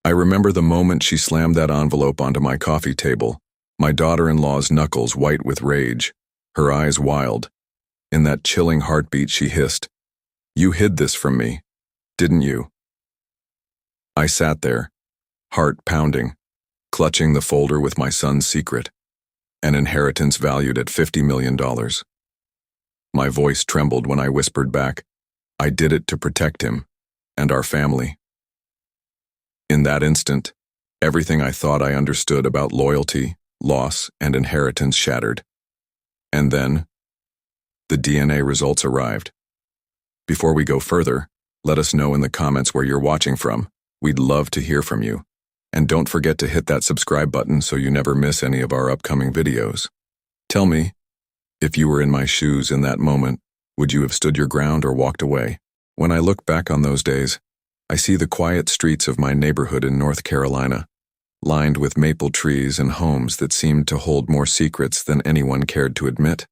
I remember the moment she slammed that envelope onto my coffee table, my daughter-in-law's knuckles white with rage, her eyes wild. In that chilling heartbeat she hissed, "You hid this from me, didn't you?" I sat there, heart pounding, clutching the folder with my son's secret, an inheritance valued at $50 million. My voice trembled when I whispered back, "I did it to protect him and our family." In that instant, everything I thought I understood about loyalty, loss, and inheritance shattered. And then, the DNA results arrived. Before we go further, let us know in the comments where you're watching from. We'd love to hear from you. And don't forget to hit that subscribe button so you never miss any of our upcoming videos. Tell me, if you were in my shoes in that moment, would you have stood your ground or walked away? When I look back on those days, I see the quiet streets of my neighborhood in North Carolina, lined with maple trees and homes that seemed to hold more secrets than anyone cared to admit.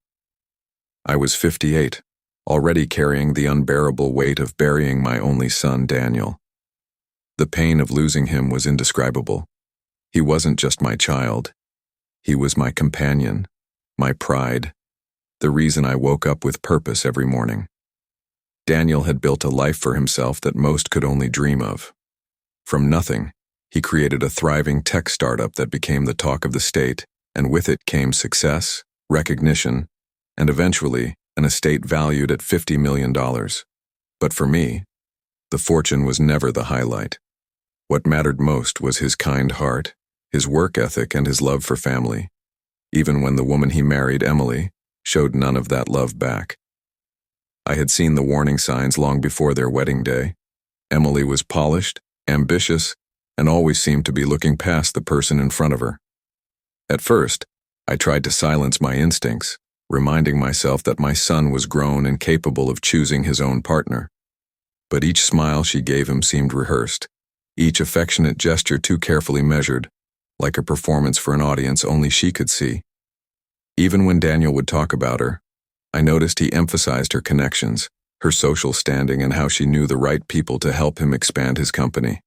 I was 58, already carrying the unbearable weight of burying my only son, Daniel. The pain of losing him was indescribable. He wasn't just my child. He was my companion, my pride, the reason I woke up with purpose every morning. Daniel had built a life for himself that most could only dream of. From nothing, he created a thriving tech startup that became the talk of the state, and with it came success, recognition, and eventually an estate valued at $50 million. But for me, the fortune was never the highlight. What mattered most was his kind heart, his work ethic, and his love for family. Even when the woman he married, Emily, showed none of that love back. I had seen the warning signs long before their wedding day. Emily was polished, ambitious, and always seemed to be looking past the person in front of her. At first, I tried to silence my instincts, reminding myself that my son was grown and capable of choosing his own partner. But each smile she gave him seemed rehearsed, each affectionate gesture too carefully measured, like a performance for an audience only she could see. Even when Daniel would talk about her, I noticed he emphasized her connections, her social standing, and how she knew the right people to help him expand his company.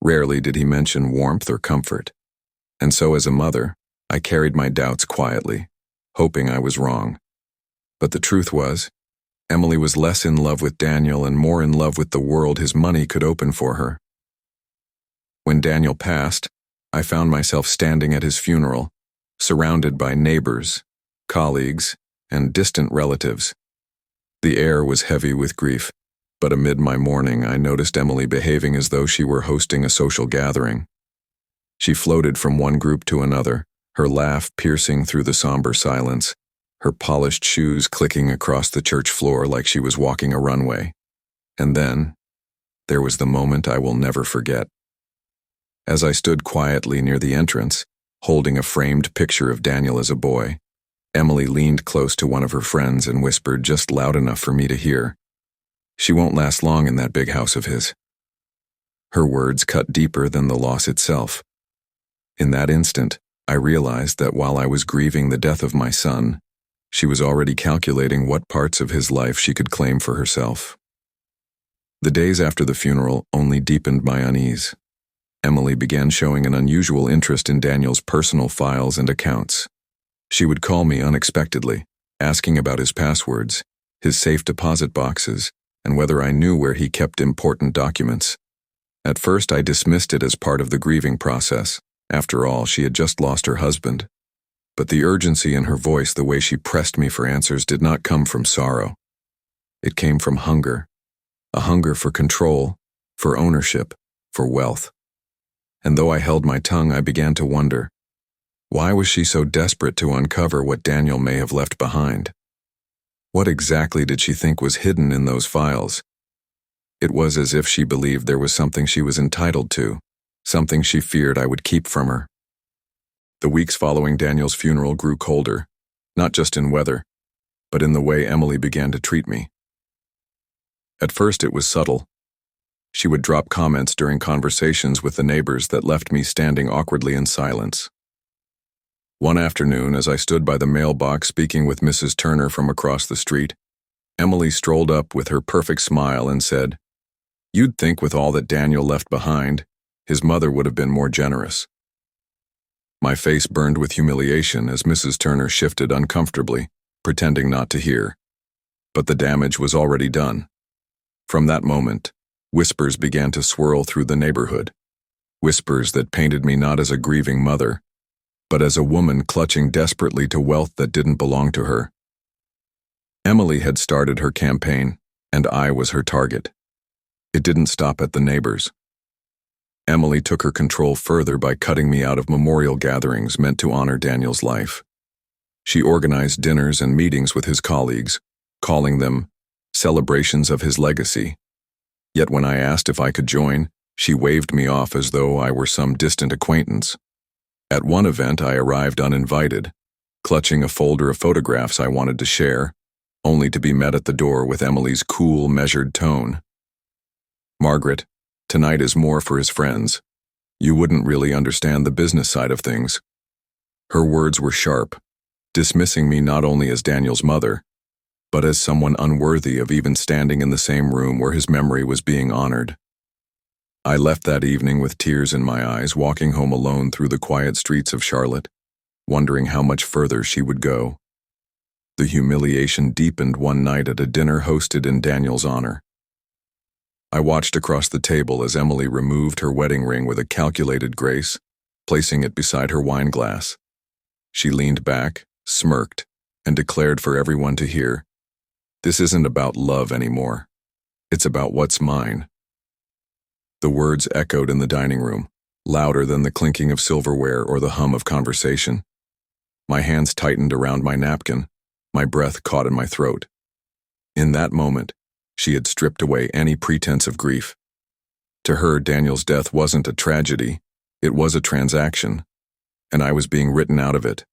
Rarely did he mention warmth or comfort. And so as a mother, I carried my doubts quietly, hoping I was wrong. But the truth was, Emily was less in love with Daniel and more in love with the world his money could open for her. When Daniel passed, I found myself standing at his funeral, surrounded by neighbors, colleagues, and distant relatives. The air was heavy with grief, but amid my mourning I noticed Emily behaving as though she were hosting a social gathering. She floated from one group to another, her laugh piercing through the somber silence, her polished shoes clicking across the church floor like she was walking a runway. And then, there was the moment I will never forget. As I stood quietly near the entrance, holding a framed picture of Daniel as a boy, Emily leaned close to one of her friends and whispered just loud enough for me to hear, "She won't last long in that big house of his." Her words cut deeper than the loss itself. In that instant, I realized that while I was grieving the death of my son, she was already calculating what parts of his life she could claim for herself. The days after the funeral only deepened my unease. Emily began showing an unusual interest in Daniel's personal files and accounts. She would call me unexpectedly, asking about his passwords, his safe deposit boxes, and whether I knew where he kept important documents. At first, I dismissed it as part of the grieving process. After all, she had just lost her husband. But the urgency in her voice, the way she pressed me for answers, did not come from sorrow. It came from hunger, a hunger for control, for ownership, for wealth. And though I held my tongue, I began to wonder, why was she so desperate to uncover what Daniel may have left behind? What exactly did she think was hidden in those files? It was as if she believed there was something she was entitled to, something she feared I would keep from her. The weeks following Daniel's funeral grew colder, not just in weather, but in the way Emily began to treat me. At first it was subtle. She would drop comments during conversations with the neighbors that left me standing awkwardly in silence. One afternoon, as I stood by the mailbox speaking with Mrs. Turner from across the street, Emily strolled up with her perfect smile and said, "You'd think with all that Daniel left behind, His mother would have been more generous. My face burned with humiliation as Mrs. Turner shifted uncomfortably, pretending not to hear. But the damage was already done. From that moment, whispers began to swirl through the neighborhood. Whispers that painted me not as a grieving mother, but as a woman clutching desperately to wealth that didn't belong to her. Emily had started her campaign, and I was her target. It didn't stop at the neighbors. Emily took her control further by cutting me out of memorial gatherings meant to honor Daniel's life. She organized dinners and meetings with his colleagues, calling them celebrations of his legacy. Yet when I asked if I could join, she waved me off as though I were some distant acquaintance. At one event, I arrived uninvited, clutching a folder of photographs I wanted to share, only to be met at the door with Emily's cool, measured tone. "Margaret, tonight is more for his friends. You wouldn't really understand the business side of things." Her words were sharp, dismissing me not only as Daniel's mother, but as someone unworthy of even standing in the same room where his memory was being honored. I left that evening with tears in my eyes, walking home alone through the quiet streets of Charlotte, wondering how much further she would go. The humiliation deepened one night at a dinner hosted in Daniel's honor. I watched across the table as Emily removed her wedding ring with a calculated grace, placing it beside her wine glass. She leaned back, smirked, and declared for everyone to hear, "This isn't about love anymore. It's about what's mine." The words echoed in the dining room, louder than the clinking of silverware or the hum of conversation. My hands tightened around my napkin, my breath caught in my throat. In that moment, she had stripped away any pretense of grief. To her, Daniel's death wasn't a tragedy, it was a transaction, and I was being written out of it.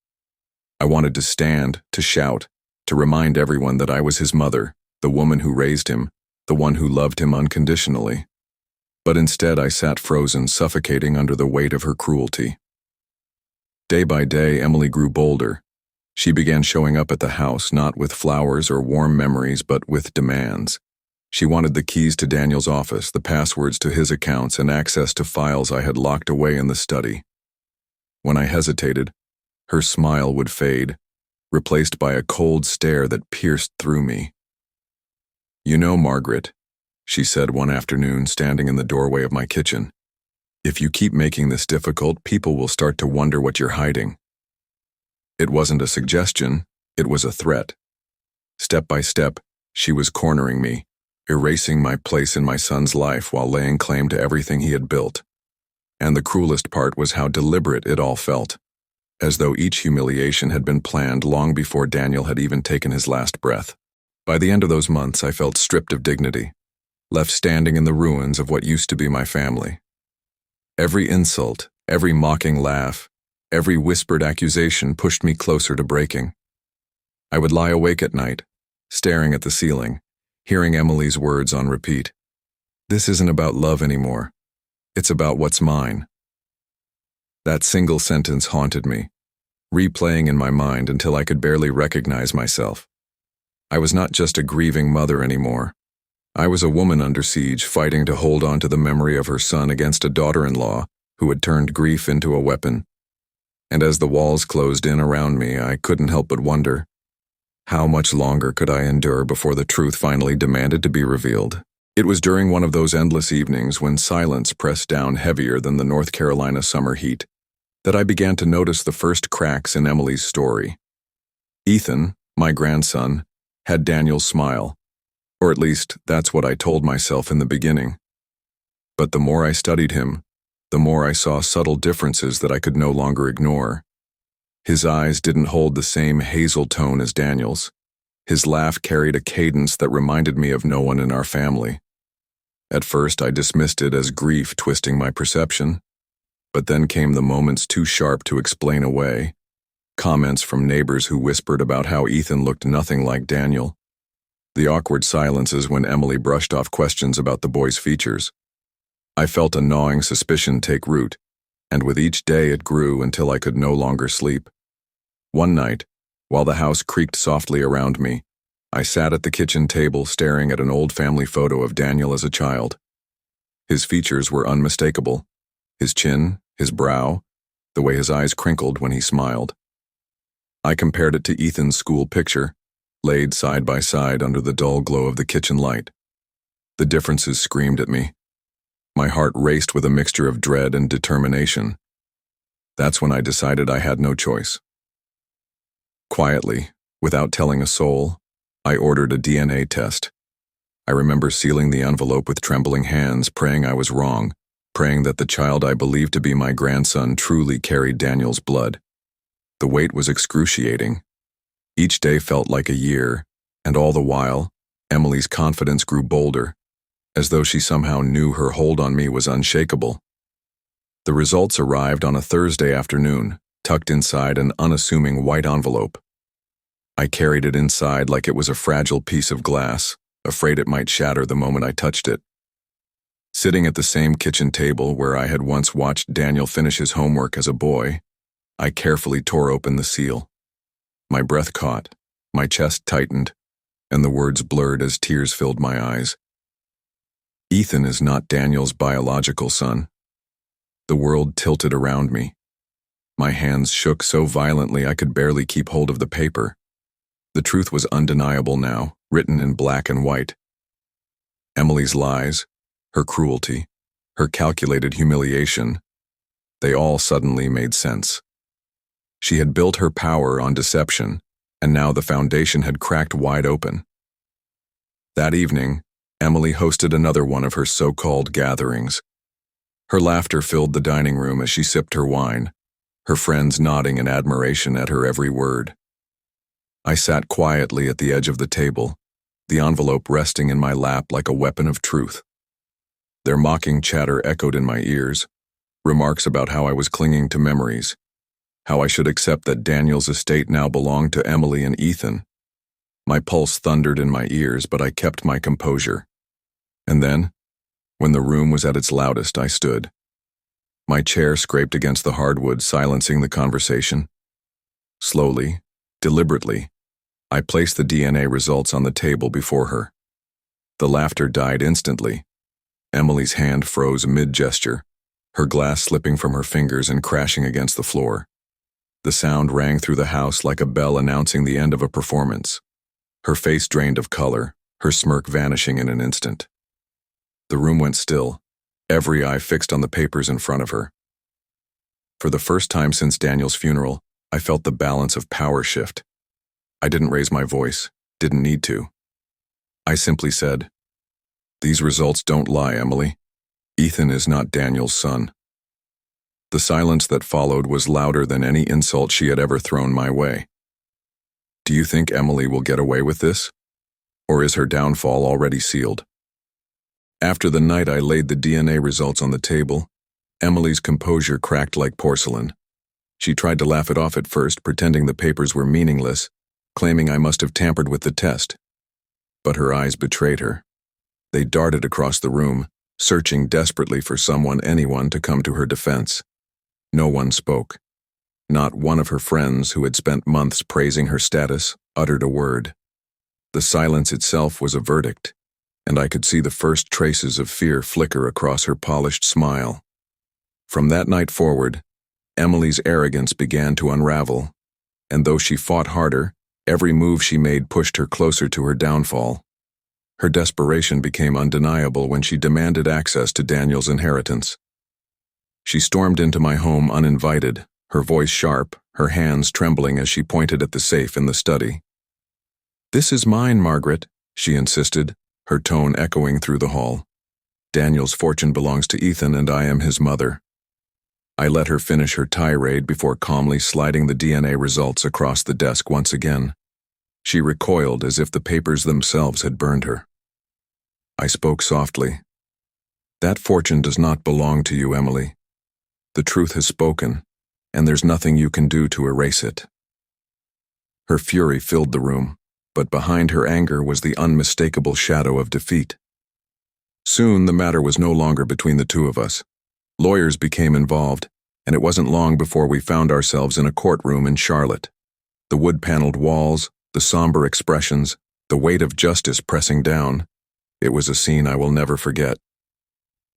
I wanted to stand, to shout, to remind everyone that I was his mother, the woman who raised him, the one who loved him unconditionally. But instead I sat frozen, suffocating under the weight of her cruelty. Day by day, Emily grew bolder. She began showing up at the house, not with flowers or warm memories, but with demands. She wanted the keys to Daniel's office, the passwords to his accounts, and access to files I had locked away in the study. When I hesitated, her smile would fade, replaced by a cold stare that pierced through me. "You know, Margaret," she said one afternoon, standing in the doorway of my kitchen, "if you keep making this difficult, people will start to wonder what you're hiding." It wasn't a suggestion, it was a threat. Step by step, she was cornering me, erasing my place in my son's life while laying claim to everything he had built. And the cruelest part was how deliberate it all felt, as though each humiliation had been planned long before Daniel had even taken his last breath. By the end of those months, I felt stripped of dignity, left standing in the ruins of what used to be my family. Every insult, every mocking laugh, every whispered accusation pushed me closer to breaking. I would lie awake at night, staring at the ceiling, hearing Emily's words on repeat. "This isn't about love anymore. It's about what's mine." That single sentence haunted me, replaying in my mind until I could barely recognize myself. I was not just a grieving mother anymore. I was a woman under siege, fighting to hold on to the memory of her son against a daughter-in-law who had turned grief into a weapon. And as the walls closed in around me, I couldn't help but wonder, how much longer could I endure before the truth finally demanded to be revealed? It was during one of those endless evenings when silence pressed down heavier than the North Carolina summer heat that I began to notice the first cracks in Emily's story. Ethan, my grandson, had Daniel's smile. Or at least, that's what I told myself in the beginning. But the more I studied him, the more I saw subtle differences that I could no longer ignore. His eyes didn't hold the same hazel tone as Daniel's. His laugh carried a cadence that reminded me of no one in our family. At first, I dismissed it as grief twisting my perception. But then came the moments too sharp to explain away. Comments from neighbors who whispered about how Ethan looked nothing like Daniel. The awkward silences when Emily brushed off questions about the boy's features. I felt a gnawing suspicion take root, and with each day it grew until I could no longer sleep. One night, while the house creaked softly around me, I sat at the kitchen table staring at an old family photo of Daniel as a child. His features were unmistakable, his chin, his brow, the way his eyes crinkled when he smiled. I compared it to Ethan's school picture, laid side by side under the dull glow of the kitchen light. The differences screamed at me. My heart raced with a mixture of dread and determination. That's when I decided I had no choice. Quietly, without telling a soul, I ordered a DNA test. I remember sealing the envelope with trembling hands, praying I was wrong, praying that the child I believed to be my grandson truly carried Daniel's blood. The wait was excruciating. Each day felt like a year, and all the while, Emily's confidence grew bolder, as though she somehow knew her hold on me was unshakable. The results arrived on a Thursday afternoon, tucked inside an unassuming white envelope. I carried it inside like it was a fragile piece of glass, afraid it might shatter the moment I touched it. Sitting at the same kitchen table where I had once watched Daniel finish his homework as a boy, I carefully tore open the seal. My breath caught, my chest tightened, and the words blurred as tears filled my eyes. Ethan is not Daniel's biological son. The world tilted around me. My hands shook so violently I could barely keep hold of the paper. The truth was undeniable now, written in black and white. Emily's lies, her cruelty, her calculated humiliation, they all suddenly made sense. She had built her power on deception, and now the foundation had cracked wide open. That evening, Emily hosted another one of her so-called gatherings. Her laughter filled the dining room as she sipped her wine, her friends nodding in admiration at her every word. I sat quietly at the edge of the table, the envelope resting in my lap like a weapon of truth. Their mocking chatter echoed in my ears, remarks about how I was clinging to memories, how I should accept that Daniel's estate now belonged to Emily and Ethan. My pulse thundered in my ears, but I kept my composure. And then, when the room was at its loudest, I stood. My chair scraped against the hardwood, silencing the conversation. Slowly, deliberately, I placed the DNA results on the table before her. The laughter died instantly. Emily's hand froze mid-gesture, her glass slipping from her fingers and crashing against the floor. The sound rang through the house like a bell announcing the end of a performance. Her face drained of color, her smirk vanishing in an instant. The room went still, every eye fixed on the papers in front of her. For the first time since Daniel's funeral, I felt the balance of power shift. I didn't raise my voice, didn't need to. I simply said, "These results don't lie, Emily. Ethan is not Daniel's son." The silence that followed was louder than any insult she had ever thrown my way. Do you think Emily will get away with this? Or is her downfall already sealed? After the night I laid the DNA results on the table, Emily's composure cracked like porcelain. She tried to laugh it off at first, pretending the papers were meaningless, claiming I must have tampered with the test. But her eyes betrayed her. They darted across the room, searching desperately for anyone to come to her defense. No one spoke. Not one of her friends, who had spent months praising her status, uttered a word. The silence itself was a verdict, and I could see the first traces of fear flicker across her polished smile. From that night forward, Emily's arrogance began to unravel, and though she fought harder, every move she made pushed her closer to her downfall. Her desperation became undeniable when she demanded access to Daniel's inheritance. She stormed into my home uninvited, her voice sharp, her hands trembling as she pointed at the safe in the study. "This is mine, Margaret," she insisted, her tone echoing through the hall. "Daniel's fortune belongs to Ethan, and I am his mother." I let her finish her tirade before calmly sliding the DNA results across the desk once again. She recoiled as if the papers themselves had burned her. I spoke softly. "That fortune does not belong to you, Emily. The truth has spoken, and there's nothing you can do to erase it." Her fury filled the room, but behind her anger was the unmistakable shadow of defeat. Soon the matter was no longer between the two of us. Lawyers became involved, and it wasn't long before we found ourselves in a courtroom in Charlotte. The wood-paneled walls, the somber expressions, the weight of justice pressing down. It was a scene I will never forget.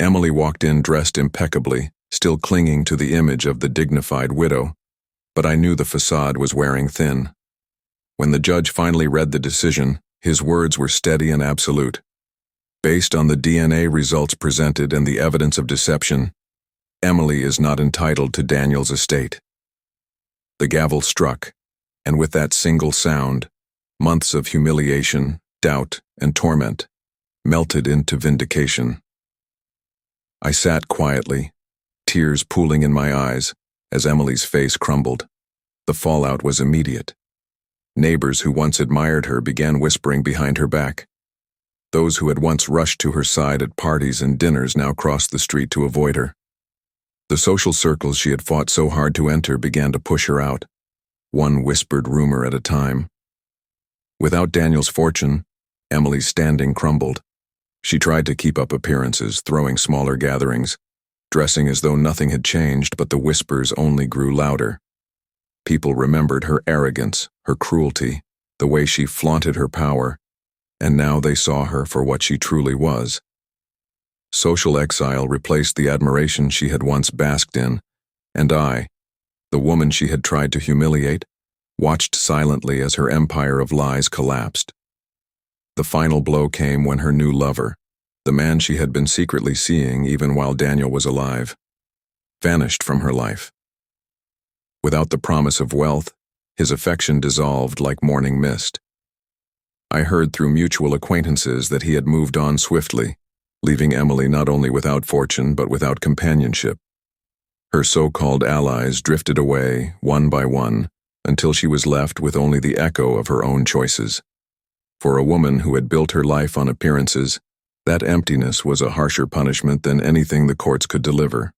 Emily walked in dressed impeccably, still clinging to the image of the dignified widow, but I knew the facade was wearing thin. When the judge finally read the decision, his words were steady and absolute. Based on the DNA results presented and the evidence of deception, Emily is not entitled to Daniel's estate. The gavel struck, and with that single sound, months of humiliation, doubt, and torment melted into vindication. I sat quietly, tears pooling in my eyes as Emily's face crumbled. The fallout was immediate. Neighbors who once admired her began whispering behind her back. Those who had once rushed to her side at parties and dinners now crossed the street to avoid her. The social circles she had fought so hard to enter began to push her out, one whispered rumor at a time. Without Daniel's fortune, Emily's standing crumbled. She tried to keep up appearances, throwing smaller gatherings, dressing as though nothing had changed, but the whispers only grew louder. People remembered her arrogance, her cruelty, the way she flaunted her power, and now they saw her for what she truly was. Social exile replaced the admiration she had once basked in, and I, the woman she had tried to humiliate, watched silently as her empire of lies collapsed. The final blow came when her new lover, the man she had been secretly seeing even while Daniel was alive, vanished from her life. Without the promise of wealth, his affection dissolved like morning mist. I heard through mutual acquaintances that he had moved on swiftly, leaving Emily not only without fortune but without companionship. Her so-called allies drifted away, one by one, until she was left with only the echo of her own choices. For a woman who had built her life on appearances, that emptiness was a harsher punishment than anything the courts could deliver.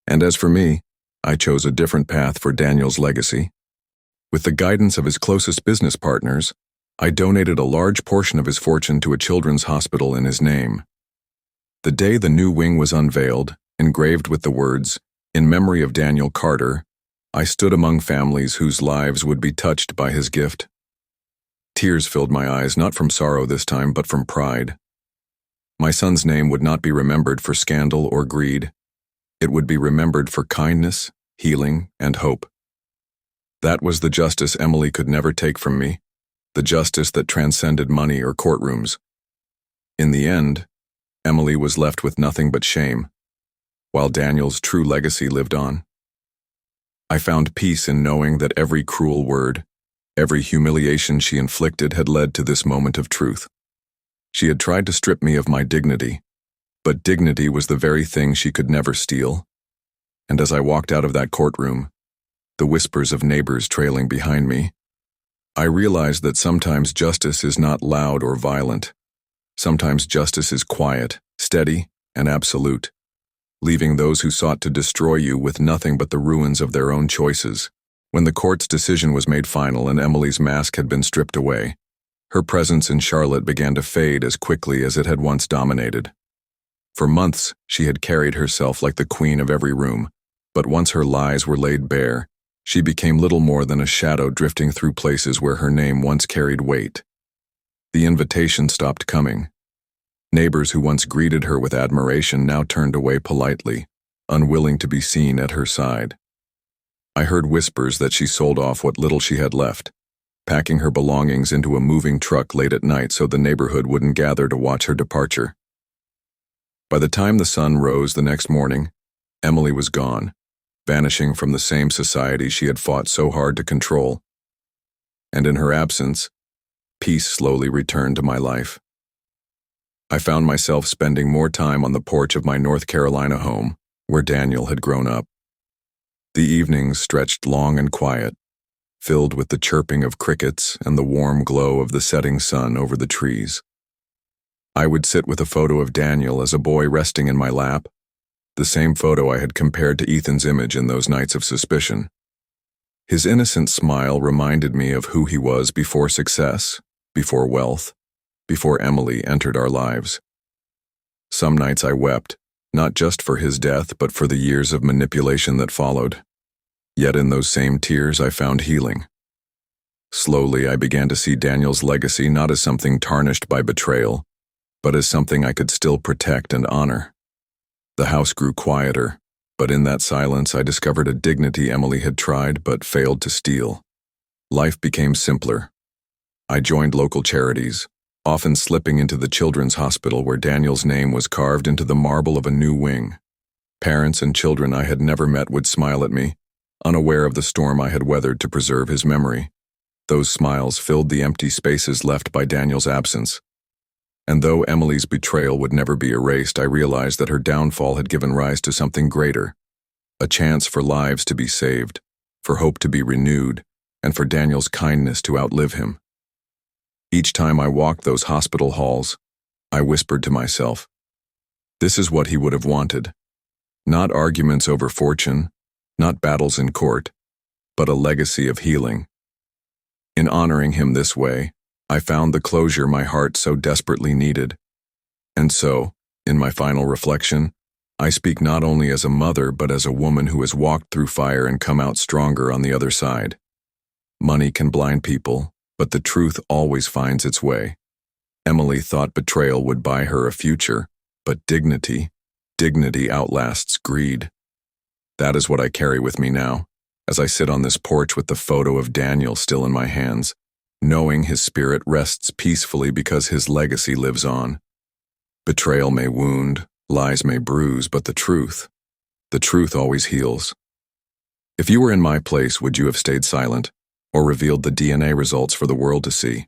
And as for me, I chose a different path for Daniel's legacy. With the guidance of his closest business partners, I donated a large portion of his fortune to a children's hospital in his name. The day the new wing was unveiled, engraved with the words, "In memory of Daniel Carter," I stood among families whose lives would be touched by his gift. Tears filled my eyes, not from sorrow this time, but from pride. My son's name would not be remembered for scandal or greed. It would be remembered for kindness, healing, and hope. That was the justice Emily could never take from me, the justice that transcended money or courtrooms. In the end, Emily was left with nothing but shame, while Daniel's true legacy lived on. I found peace in knowing that every cruel word, every humiliation she inflicted had led to this moment of truth. She had tried to strip me of my dignity, but dignity was the very thing she could never steal. And as I walked out of that courtroom, the whispers of neighbors trailing behind me, I realized that sometimes justice is not loud or violent. Sometimes justice is quiet, steady, and absolute, leaving those who sought to destroy you with nothing but the ruins of their own choices. When the court's decision was made final and Emily's mask had been stripped away, her presence in Charlotte began to fade as quickly as it had once dominated. For months, she had carried herself like the queen of every room, but once her lies were laid bare, she became little more than a shadow drifting through places where her name once carried weight. The invitation stopped coming. Neighbors who once greeted her with admiration now turned away politely, unwilling to be seen at her side. I heard whispers that she sold off what little she had left, packing her belongings into a moving truck late at night so the neighborhood wouldn't gather to watch her departure. By the time the sun rose the next morning, Emily was gone, vanishing from the same society she had fought so hard to control. And in her absence, peace slowly returned to my life. I found myself spending more time on the porch of my North Carolina home, where Daniel had grown up. The evenings stretched long and quiet, filled with the chirping of crickets and the warm glow of the setting sun over the trees. I would sit with a photo of Daniel as a boy resting in my lap, the same photo I had compared to Ethan's image in those nights of suspicion. His innocent smile reminded me of who he was before success, before wealth, before Emily entered our lives. Some nights I wept, not just for his death but for the years of manipulation that followed. Yet in those same tears I found healing. Slowly I began to see Daniel's legacy not as something tarnished by betrayal, but as something I could still protect and honor. The house grew quieter, But in that silence, I discovered a dignity Emily had tried but failed to steal. Life became simpler. I joined local charities, often slipping into the children's hospital where Daniel's name was carved into the marble of a new wing. Parents and children I had never met would smile at me, unaware of the storm I had weathered to preserve his memory. Those smiles filled the empty spaces left by Daniel's absence. And though Emily's betrayal would never be erased, I realized that her downfall had given rise to something greater, a chance for lives to be saved, for hope to be renewed, and for Daniel's kindness to outlive him. Each time I walked those hospital halls, I whispered to myself, this is what he would have wanted. Not arguments over fortune, not battles in court, but a legacy of healing. In honoring him this way, I found the closure my heart so desperately needed. And so, in my final reflection, I speak not only as a mother but as a woman who has walked through fire and come out stronger on the other side. Money can blind people, but the truth always finds its way. Emily thought betrayal would buy her a future, but dignity outlasts greed. That is what I carry with me now, as I sit on this porch with the photo of Daniel still in my hands, knowing his spirit rests peacefully because his legacy lives on. Betrayal may wound, lies may bruise, but the truth always heals. If you were in my place, would you have stayed silent, or revealed the DNA results for the world to see?